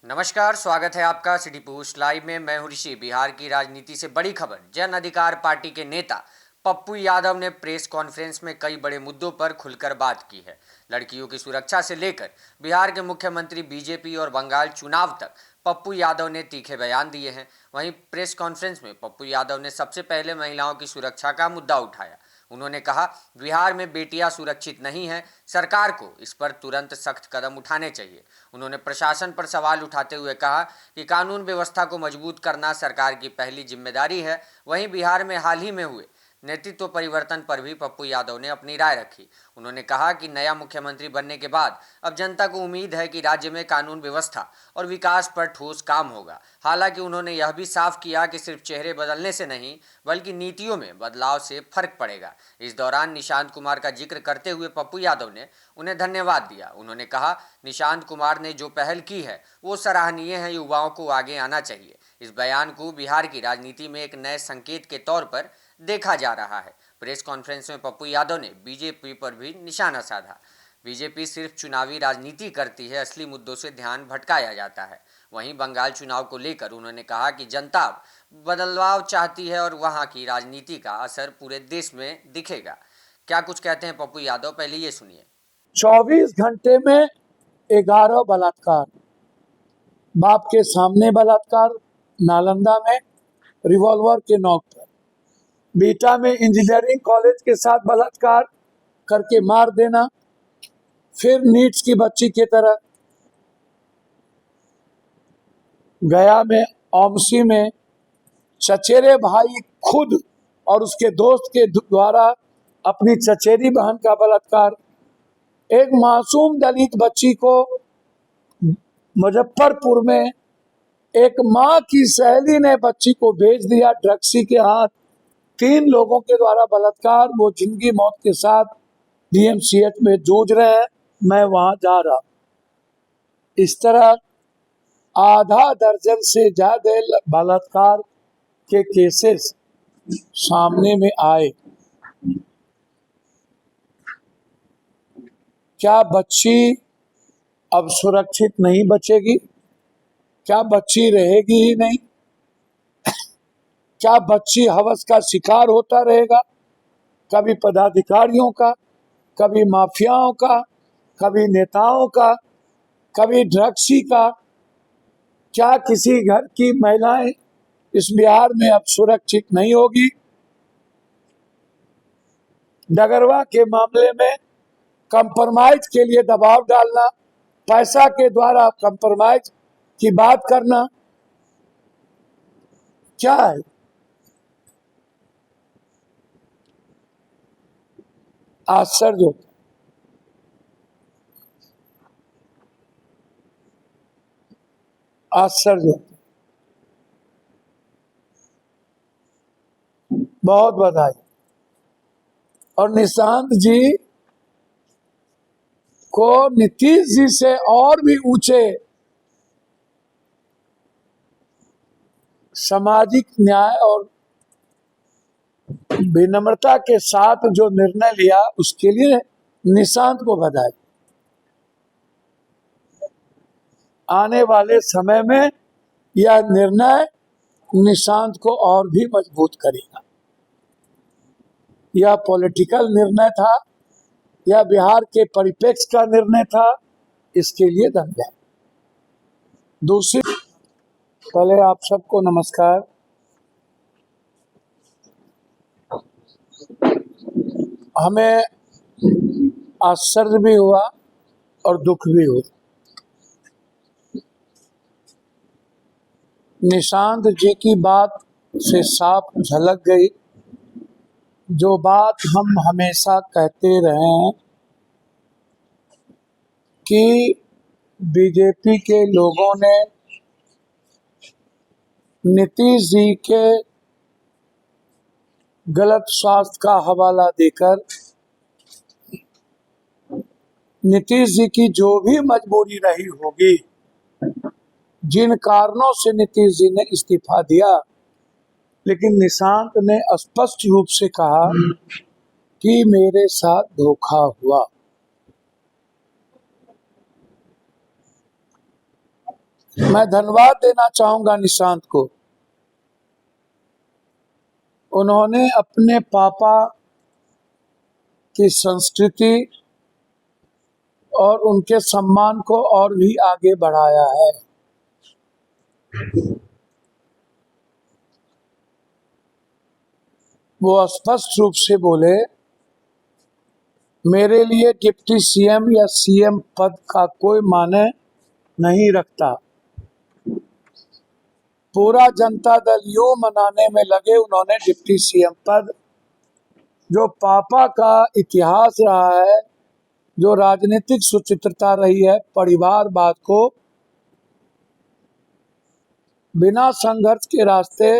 नमस्कार, स्वागत है आपका सिटी पोस्ट लाइव में। मैं हूं ऋषि। बिहार की राजनीति से बड़ी खबर। जन अधिकार पार्टी के नेता पप्पू यादव ने प्रेस कॉन्फ्रेंस में कई बड़े मुद्दों पर खुलकर बात की है। लड़कियों की सुरक्षा से लेकर बिहार के मुख्यमंत्री, बीजेपी और बंगाल चुनाव तक पप्पू यादव ने तीखे बयान दिए हैं। वहीं प्रेस कॉन्फ्रेंस में पप्पू यादव ने सबसे पहले महिलाओं की सुरक्षा का मुद्दा उठाया। उन्होंने कहा, बिहार में बेटियां सुरक्षित नहीं हैं, सरकार को इस पर तुरंत सख्त कदम उठाने चाहिए। उन्होंने प्रशासन पर सवाल उठाते हुए कहा कि कानून व्यवस्था को मजबूत करना सरकार की पहली जिम्मेदारी है। वहीं बिहार में हाल ही में हुए नेतृत्व परिवर्तन पर भी पप्पू यादव ने अपनी राय रखी। उन्होंने कहा कि नया मुख्यमंत्री बनने के बाद अब जनता को उम्मीद है कि राज्य में कानून व्यवस्था और विकास पर ठोस काम होगा। हालांकि उन्होंने यह भी साफ किया कि सिर्फ चेहरे बदलने से नहीं, बल्कि नीतियों में बदलाव से फर्क पड़ेगा। इस दौरान निशांत कुमार का जिक्र करते हुए पप्पू यादव ने उन्हें धन्यवाद दिया। उन्होंने कहा, निशांत कुमार ने जो पहल की है वो सराहनीय है, युवाओं को आगे आना चाहिए। इस बयान को बिहार की राजनीति में एक नए संकेत के तौर पर देखा जा रहा है। प्रेस कॉन्फ्रेंस में पप्पू यादव ने बीजेपी पर भी निशाना साधा। बीजेपी सिर्फ चुनावी राजनीति करती है, असली मुद्दों से ध्यान भटकाया जाता है। वहीं बंगाल चुनाव को लेकर उन्होंने कहा कि जनता बदलाव चाहती है और वहां की राजनीति का असर पूरे देश में दिखेगा। क्या कुछ कहते हैं पप्पू यादव, पहले ये सुनिए। 24 घंटे में 11 बलात्कार, बाप के सामने बलात्कार, नालंदा में रिवॉल्वर के नोक पर, बीटा में इंजीनियरिंग कॉलेज के साथ बलात्कार करके मार देना, फिर नीट्स की बच्ची की तरह गया में ओमसी में चचेरे भाई खुद और उसके दोस्त के द्वारा अपनी चचेरी बहन का बलात्कार, एक मासूम दलित बच्ची को मुजफ्फरपुर में एक मां की सहेली ने बच्ची को भेज दिया ड्रग्सी के हाथ, 3 लोगों के द्वारा बलात्कार, वो जिंदगी मौत के साथ डीएमसीएच में जूझ रहे हैं, मैं वहां जा रहा। इस तरह आधा दर्जन से ज्यादा बलात्कार के केसेस सामने में आए। क्या बच्ची अब सुरक्षित नहीं बचेगी? क्या बच्ची रहेगी ही नहीं? क्या बच्ची हवस का शिकार होता रहेगा? कभी पदाधिकारियों का, कभी माफियाओं का, कभी नेताओं का, कभी ड्रग्सी का। क्या किसी घर की महिलाएं इस बिहार में अब सुरक्षित नहीं होगी? डगरवा के मामले में कंप्रोमाइज के लिए दबाव डालना, पैसा के द्वारा कंप्रोमाइज की बात करना, क्या है? आश्चर्य होता, आश्चर्य होता। बहुत बधाई। और निशांत जी को नीतीश जी से और भी ऊंचे सामाजिक न्याय और विनम्रता के साथ जो निर्णय लिया, उसके लिए निशांत को बधाई। आने वाले समय में यह निर्णय निशांत को और भी मजबूत करेगा। यह पॉलिटिकल निर्णय था, यह बिहार के परिप्रेक्ष्य का निर्णय था, इसके लिए धन्यवाद। दूसरी, पहले आप सबको नमस्कार। हमें आश्चर्य भी हुआ और दुख भी हुआ। निशांत जी की बात से साफ झलक गई, जो बात हम हमेशा कहते रहे हैं कि बीजेपी के लोगों ने नीतीश जी के गलत स्वास्थ्य का हवाला देकर नीतीश जी की जो भी मजबूरी रही होगी, जिन कारणों से नीतीश जी ने इस्तीफा दिया, लेकिन निशांत ने स्पष्ट रूप से कहा कि मेरे साथ धोखा हुआ। मैं धन्यवाद देना चाहूंगा निशांत को। उन्होंने अपने पापा की संस्कृति और उनके सम्मान को और भी आगे बढ़ाया है। वो स्पष्ट रूप से बोले, मेरे लिए डिप्टी सीएम या सीएम पद का कोई माने नहीं रखता। पूरा जनता दल यूं मनाने में लगे उन्होंने डिप्टी सीएम पद, जो पापा का इतिहास रहा है, जो राजनीतिक सुचित्रता रही है, परिवारवाद को बिना संघर्ष के रास्ते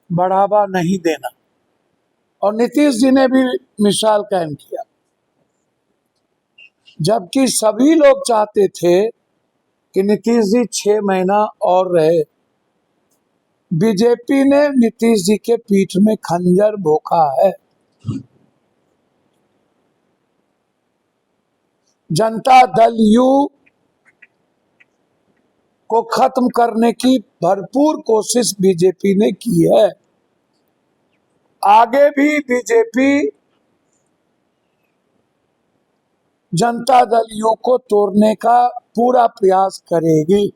बढ़ावा नहीं देना। और नीतीश जी ने भी मिसाल कायम किया, जबकि सभी लोग चाहते थे कि नीतीश जी 6 महीना और रहे। बीजेपी ने नीतीश जी के पीठ में खंजर भोंका है। जनता दल यू को खत्म करने की भरपूर कोशिश बीजेपी ने की है। आगे भी बीजेपी जनता दल यू को तोड़ने का पूरा प्रयास करेगी।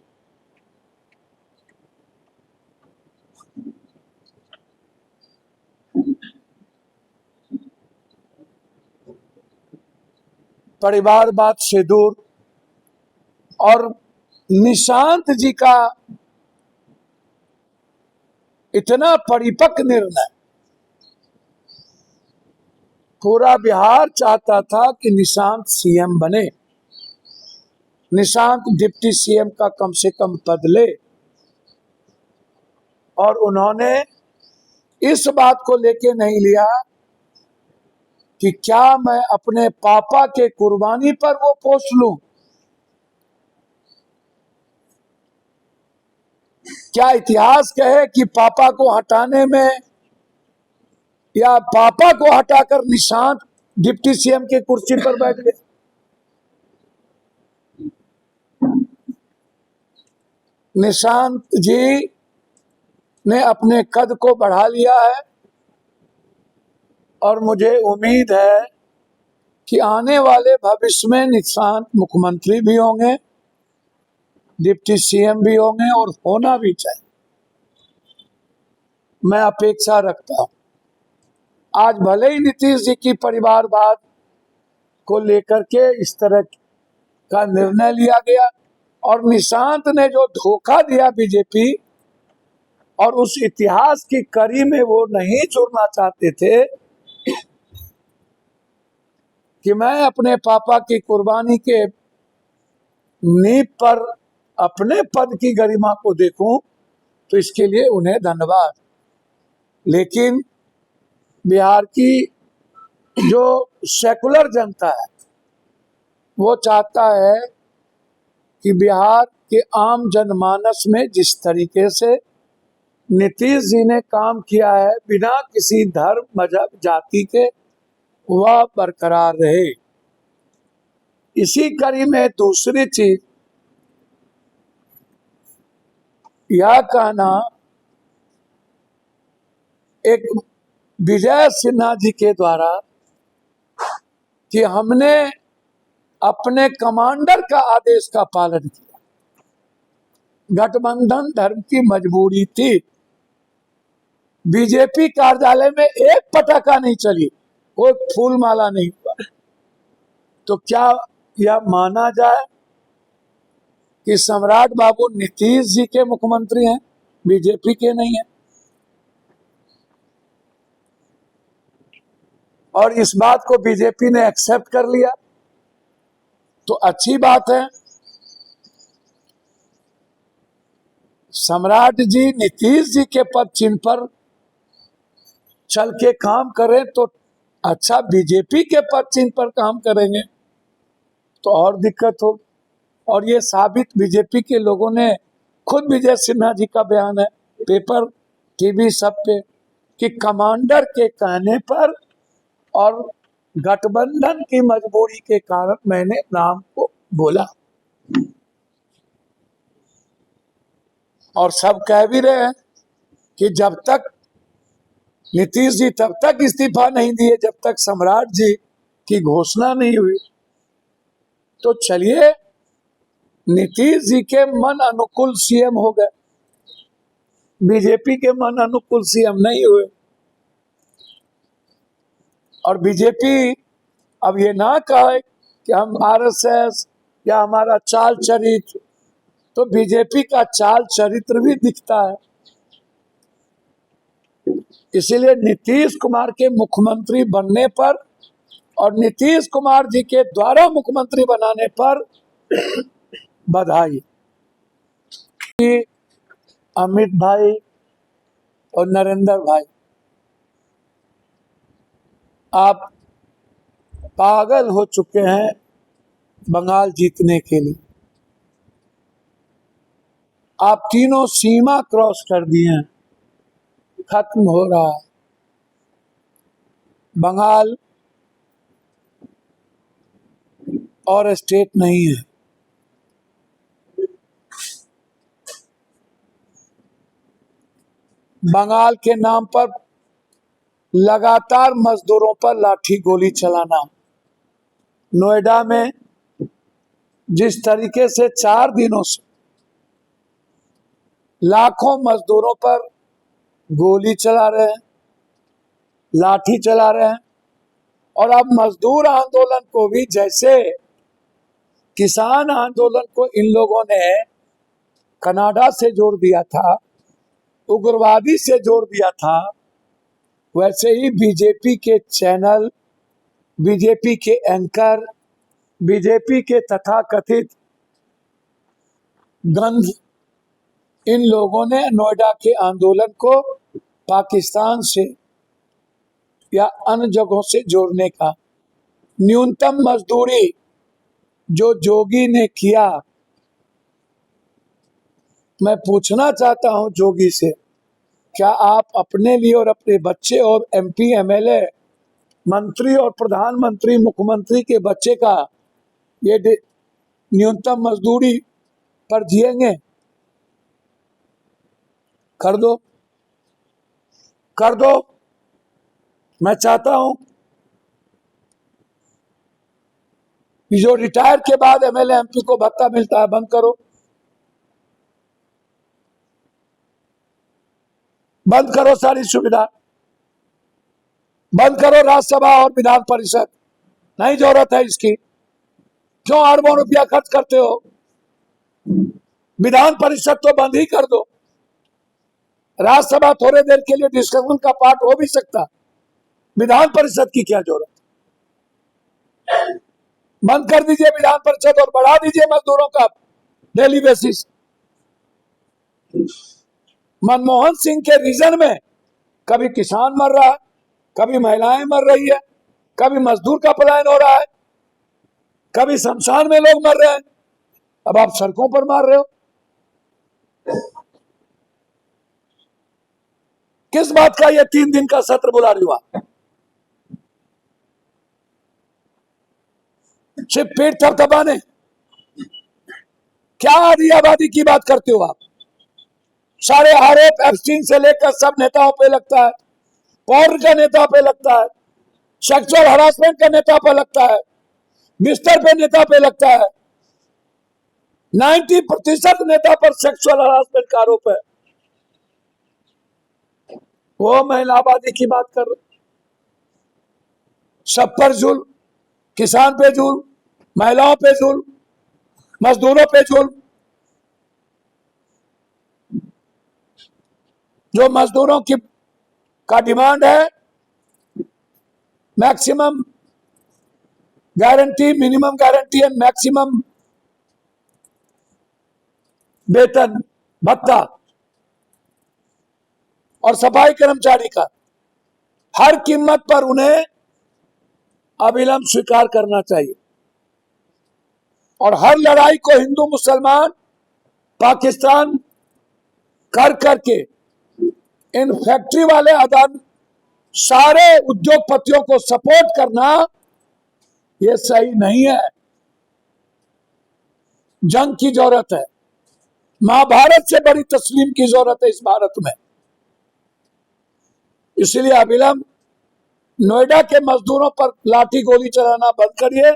परिवारवाद से दूर और निशांत जी का इतना परिपक्व निर्णय, पूरा बिहार चाहता था कि निशांत सीएम बने, निशांत डिप्टी सीएम का कम से कम पद ले। और उन्होंने इस बात को लेके नहीं लिया कि क्या मैं अपने पापा के कुर्बानी पर वो पोस्ट लूं, क्या इतिहास कहे कि पापा को हटाने में या पापा को हटाकर निशांत डिप्टी सीएम के कुर्सी पर बैठ गए। निशांत जी ने अपने कद को बढ़ा लिया है और मुझे उम्मीद है कि आने वाले भविष्य में निशांत मुख्यमंत्री भी होंगे, डिप्टी सीएम भी होंगे और होना भी चाहिए। मैं अपेक्षा रखता हूं। आज भले ही नीतीश जी की परिवारवाद को लेकर के इस तरह का निर्णय लिया गया और निशांत ने जो धोखा दिया बीजेपी और उस इतिहास की कड़ी में वो नहीं जुड़ना चाहते थे कि मैं अपने पापा की कुर्बानी के नींव पर अपने पद की गरिमा को देखूं, तो इसके लिए उन्हें धन्यवाद। लेकिन बिहार की जो सेकुलर जनता है वो चाहता है कि बिहार के आम जनमानस में जिस तरीके से नीतीश जी ने काम किया है बिना किसी धर्म मजहब जाति के, वह बरकरार रहे। इसी कड़ी में दूसरी चीज यह कहना एक विजय सिन्हा जी के द्वारा कि हमने अपने कमांडर का आदेश का पालन किया, गठबंधन धर्म की मजबूरी थी। बीजेपी कार्यालय में एक पटाखा नहीं चली, कोई फूल माला नहीं हुआ। तो क्या यह माना जाए कि सम्राट बाबू नीतीश जी के मुख्यमंत्री हैं, बीजेपी के नहीं है? और इस बात को बीजेपी ने एक्सेप्ट कर लिया तो अच्छी बात है। सम्राट जी नीतीश जी के पद चिन्ह पर चल के काम करें तो अच्छा, बीजेपी के पद चिन्ह पर काम करेंगे तो और दिक्कत हो। और ये साबित बीजेपी के लोगों ने, खुद विजय सिन्हा जी का बयान है पेपर टीवी सब पे कि कमांडर के कहने पर और गठबंधन की मजबूरी के कारण मैंने नाम को बोला। और सब कह भी रहे हैं कि जब तक नीतीश जी तब तक इस्तीफा नहीं दिए जब तक सम्राट जी की घोषणा नहीं हुई। तो चलिए, नीतीश जी के मन अनुकूल सीएम हो गए, बीजेपी के मन अनुकूल सीएम नहीं हुए। और बीजेपी अब ये ना कहे कि हम आरएसएस या हमारा चाल चरित्र, तो बीजेपी का चाल चरित्र भी दिखता है। इसीलिए नीतीश कुमार के मुख्यमंत्री बनने पर और नीतीश कुमार जी के द्वारा मुख्यमंत्री बनाने पर बधाई। अमित भाई और नरेंद्र भाई, आप पागल हो चुके हैं बंगाल जीतने के लिए। आप तीनों सीमा क्रॉस कर दिए हैं, खत्म हो रहा है बंगाल और स्टेट नहीं है। बंगाल के नाम पर लगातार मजदूरों पर लाठी गोली चलाना, नोएडा में जिस तरीके से 4 दिनों से लाखों मजदूरों पर गोली चला रहे हैं, लाठी चला रहे हैं। और अब मजदूर आंदोलन को भी, जैसे किसान आंदोलन को इन लोगों ने कनाडा से जोड़ दिया था, उग्रवादी से जोड़ दिया था, वैसे ही बीजेपी के चैनल, बीजेपी के एंकर, बीजेपी के तथाकथित गंध, इन लोगों ने नोएडा के आंदोलन को पाकिस्तान से या अन्य जगहों से जोड़ने का, न्यूनतम मजदूरी जो जोगी ने किया, मैं पूछना चाहता हूं जोगी से, क्या आप अपने लिए और अपने बच्चे और एमपी एमएलए, मंत्री और प्रधानमंत्री मुख्यमंत्री के बच्चे का ये न्यूनतम मजदूरी पर जिएंगे? कर दो, कर दो। मैं चाहता हूं कि जो रिटायर के बाद एमएलए एमपी को भत्ता मिलता है, बंद करो, बंद करो सारी सुविधा, बंद करो राज्यसभा और विधान परिषद, नहीं जरूरत है इसकी। क्यों अरबों रुपया खर्च करते हो? विधान परिषद तो बंद ही कर दो। राज्यसभा थोड़े देर के लिए डिस्कशन का पार्ट हो भी सकता, विधान परिषद की क्या जरूरत? बंद कर दीजिए विधान परिषद और बढ़ा दीजिए मजदूरों का डेली बेसिस। मनमोहन सिंह के रीजन में कभी किसान मर रहा है, कभी महिलाएं मर रही है, कभी मजदूर का पलायन हो रहा है, कभी शमशान में लोग मर रहे हैं, अब आप सड़कों पर मार रहे हो। किस बात का ये 3 दिन का सत्र बुला रही हुआ? सिर्फ पेट थपथपाने? क्या आधी आबादी की बात करते हो आप? सारे आरोप एप्स्टीन से लेकर सब नेताओं पे लगता है, पौर का नेता पे लगता है, सेक्सुअल हरासमेंट का नेता पे लगता है, बिस्तर पे नेता पे लगता है। 90% नेता पर सेक्सुअल हरासमेंट का आरोप है। वो महिला आबादी की बात कर रहे, सब पर जुल्म, किसान पे जुल्म, महिलाओं पे जुल्म, मजदूरों पे जुल्म। जो मजदूरों की का डिमांड है maximum guarantee, minimum guarantee and maximum वेतन भत्ता, और सफाई कर्मचारी का हर कीमत पर उन्हें अविलंब स्वीकार करना चाहिए। और हर लड़ाई को हिंदू मुसलमान पाकिस्तान कर करके इन फैक्ट्री वाले अदान सारे उद्योगपतियों को सपोर्ट करना ये सही नहीं है। जंग की जरूरत है। महाभारत से बड़ी तस्लीम की जरूरत है इस भारत में। इसलिए अविलंब नोएडा के मजदूरों पर लाठी गोली चलाना बंद करिए।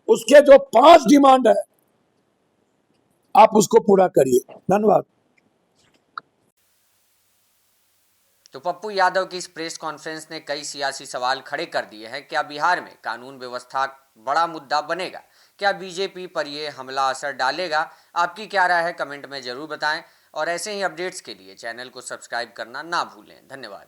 उसके जो 5 डिमांड है आप उसको पूरा करिए। धन्यवाद। तो पप्पू यादव की इस प्रेस कॉन्फ्रेंस ने कई सियासी सवाल खड़े कर दिए हैं। क्या बिहार में कानून व्यवस्था बड़ा मुद्दा बनेगा? क्या बीजेपी पर यह हमला असर डालेगा? आपकी क्या राय है, कमेंट में जरूर बताएं। और ऐसे ही अपडेट्स के लिए चैनल को सब्सक्राइब करना ना भूलें। धन्यवाद।